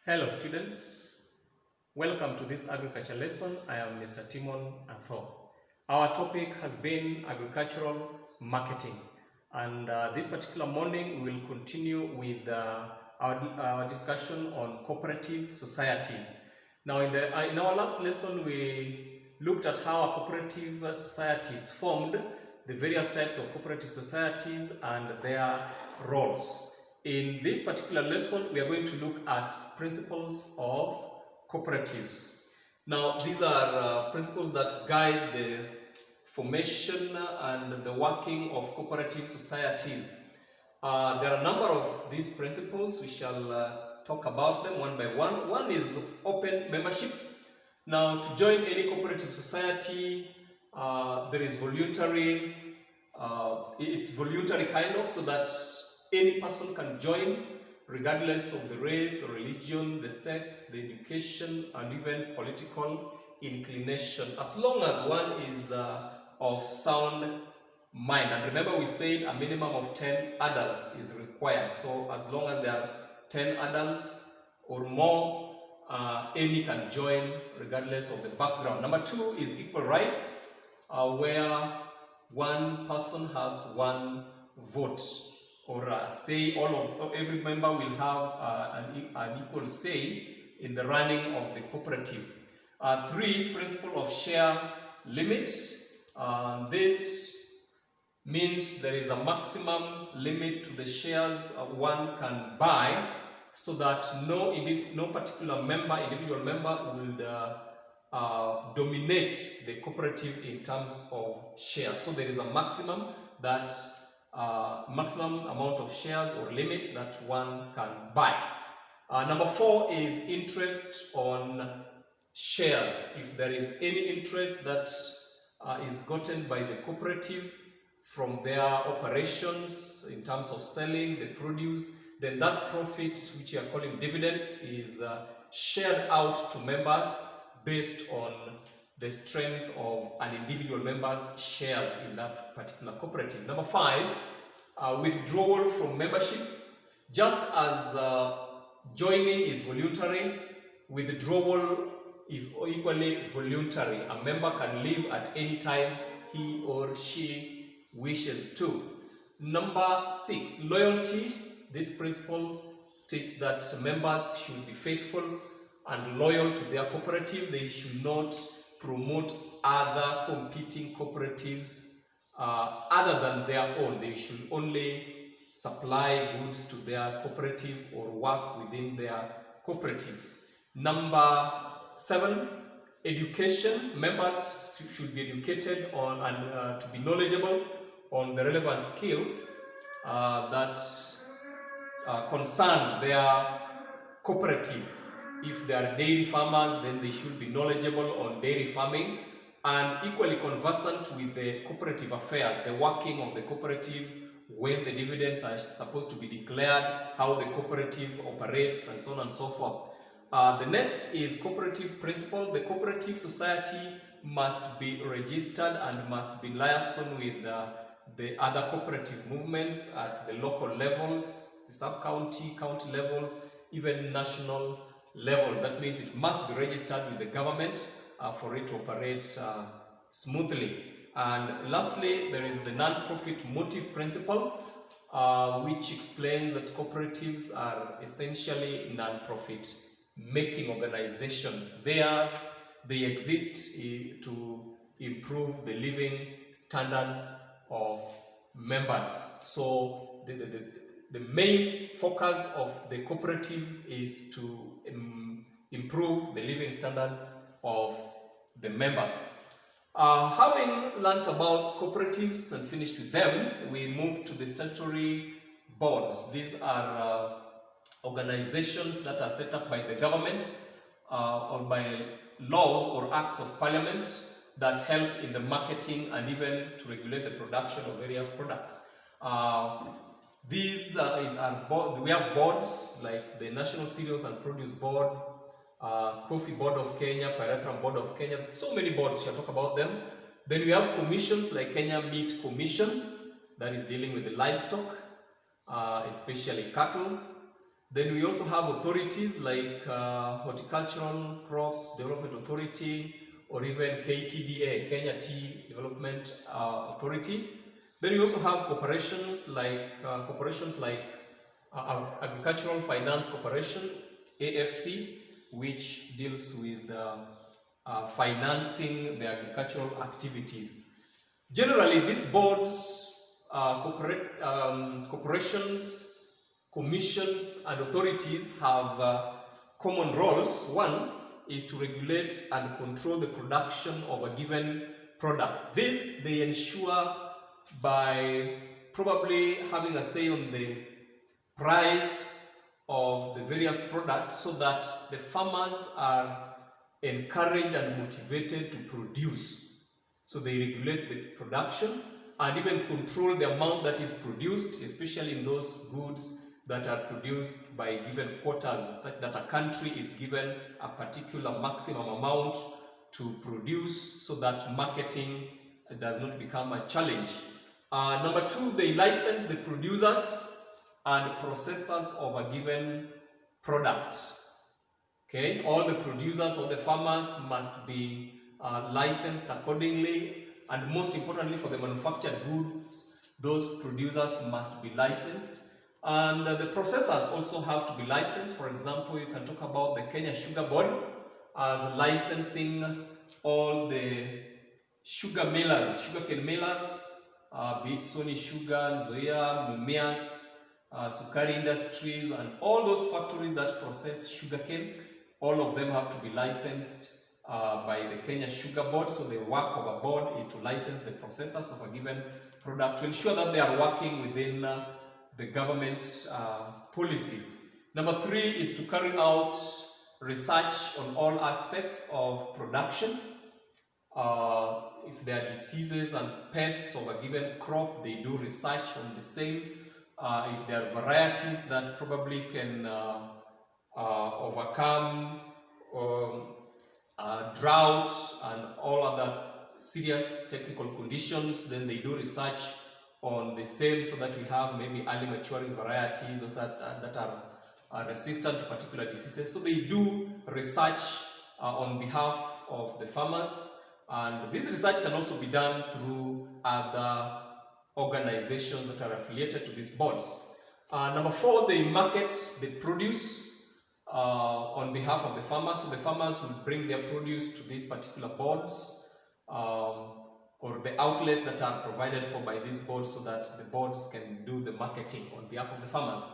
Hello students, welcome to this agriculture lesson. I am Mr. Timon Athoo. Our topic has been agricultural marketing, and this particular morning we will continue with our discussion on cooperative societies. Now in our last lesson we looked at how a cooperative society is formed, the various types of cooperative societies and their roles. In this particular lesson, we are going to look at principles of cooperatives. Now, these are principles that guide the formation and the working of cooperative societies. There are a number of these principles. We shall talk about them one by one. One is open membership. Now, to join any cooperative society, there is voluntary, it's voluntary kind of, so that any person can join regardless of the race, religion, the sex, the education, and even political inclination, as long as one is of sound mind. And remember, we said a minimum of 10 adults is required. So as long as there are 10 adults or more, any can join regardless of the background. Number two is equal rights, where one person has one vote, or say every member will have an equal say in the running of the cooperative. Three, principle of share limit. This means there is a maximum limit to the shares one can buy, so that no particular individual member will dominate the cooperative in terms of shares. So there is a maximum amount of shares or limit that one can buy. Number four is interest on shares. If there is any interest that is gotten by the cooperative from their operations in terms of selling the produce, then that profit, which we are calling dividends, is shared out to members based on the strength of an individual member's shares in that particular cooperative. Number five, withdrawal from membership. Just as joining is voluntary, withdrawal is equally voluntary. A member can leave at any time he or she wishes to. Number six, loyalty. This principle states that members should be faithful and loyal to their cooperative. They should not promote other competing cooperatives other than their own. They should only supply goods to their cooperative or work within their cooperative. Number seven, education. Members should be educated on and to be knowledgeable on the relevant skills that concern their cooperative. If they are dairy farmers, then they should be knowledgeable on dairy farming and equally conversant with the cooperative affairs, the working of the cooperative, when the dividends are supposed to be declared, how the cooperative operates, and so on and so forth. The next is cooperative principle. The cooperative society must be registered and must be liaisoned with the other cooperative movements at the local levels, sub-county, county levels, even national level. That means it must be registered with the government for it to operate smoothly. And lastly, there is the non-profit motive principle, which explains that cooperatives are essentially non-profit making organization. They exist to improve the living standards of members. So the main focus of the cooperative is to improve the living standards of the members. Having learnt about cooperatives and finished with them, we move to the statutory boards. These are organizations that are set up by the government or by laws or acts of parliament that help in the marketing and even to regulate the production of various products. These we have boards like the National Cereals and Produce Board, Coffee Board of Kenya, Pyrethrum Board of Kenya, so many boards, we shall talk about them. Then we have commissions like Kenya Meat Commission, that is dealing with the livestock, especially cattle. Then we also have authorities like Horticultural Crops Development Authority, or even KTDA, Kenya Tea Development Authority. Then we also have corporations like Agricultural Finance Corporation, AFC, which deals with financing the agricultural activities. Generally, these boards, corporations, commissions, and authorities have common roles. One is to regulate and control the production of a given product. This they ensure by probably having a say on the price of the various products, so that the farmers are encouraged and motivated to produce. So they regulate the production and even control the amount that is produced, especially in those goods that are produced by given quotas, such that a country is given a particular maximum amount to produce, so that marketing does not become a challenge. Number two, they license the producers and processors of a given product. Okay, all the producers or the farmers must be licensed accordingly, and most importantly, for the manufactured goods, those producers must be licensed. And the processors also have to be licensed. For example, you can talk about the Kenya Sugar Board as licensing all the sugarcane millers, be it Sony Sugar, Nzoia, Mumias, Sukari Industries, and all those factories that process sugarcane. All of them have to be licensed by the Kenya Sugar Board. So the work of a board is to license the processors of a given product to ensure that they are working within the government policies. Number three is to carry out research on all aspects of production. If there are diseases and pests of a given crop, they do research on the same. If there are varieties that probably can overcome droughts and all other serious technical conditions, then they do research on the same, so that we have maybe early maturing varieties, those that are resistant to particular diseases. So they do research on behalf of the farmers, and this research can also be done through other organizations that are affiliated to these boards. Number four, they market the produce on behalf of the farmers. So the farmers will bring their produce to these particular boards, or the outlets that are provided for by these boards, so that the boards can do the marketing on behalf of the farmers.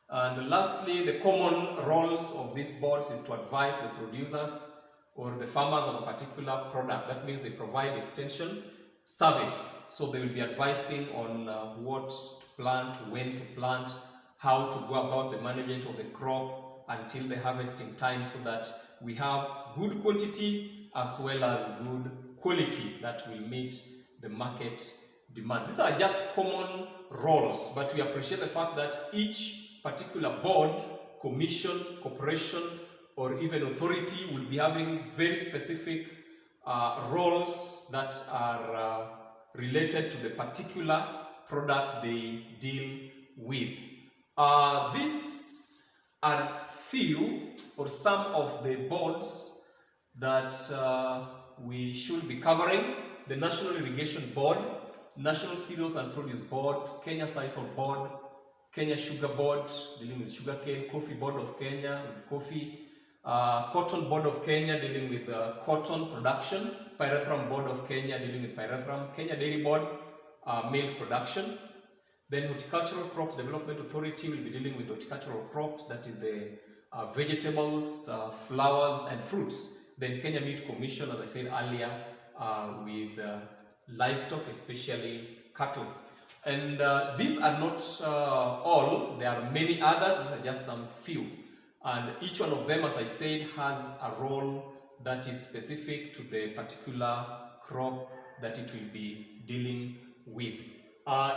And lastly, the common roles of these boards is to advise the producers or the farmers of a particular product. That means they provide extension service. So they will be advising on what to plant, when to plant, how to go about the management of the crop until the harvesting time, so that we have good quantity as well as good quality that will meet the market demands. These are just common roles, but we appreciate the fact that each particular board, commission, corporation, or even authority will be having very specific roles that are related to the particular product they deal with. These are few or some of the boards that we should be covering: the National Irrigation Board, National Cereals and Produce Board, Kenya Sisal Board, Kenya Sugar Board dealing with sugarcane, Coffee Board of Kenya with coffee, Cotton Board of Kenya dealing with cotton production, Pyrethrum Board of Kenya dealing with pyrethrum, Kenya Dairy Board, milk production. Then Horticultural Crops Development Authority will be dealing with horticultural crops, that is the vegetables, flowers and fruits. Then Kenya Meat Commission, as I said earlier, with livestock, especially cattle. And these are not all. There are many others. These are just some few. And each one of them, as I said, has a role that is specific to the particular crop that it will be dealing with.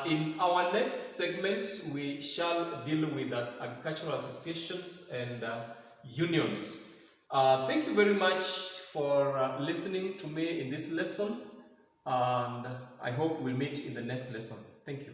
In our next segment, we shall deal with agricultural associations and unions. Thank you very much for listening to me in this lesson, and I hope we'll meet in the next lesson. Thank you.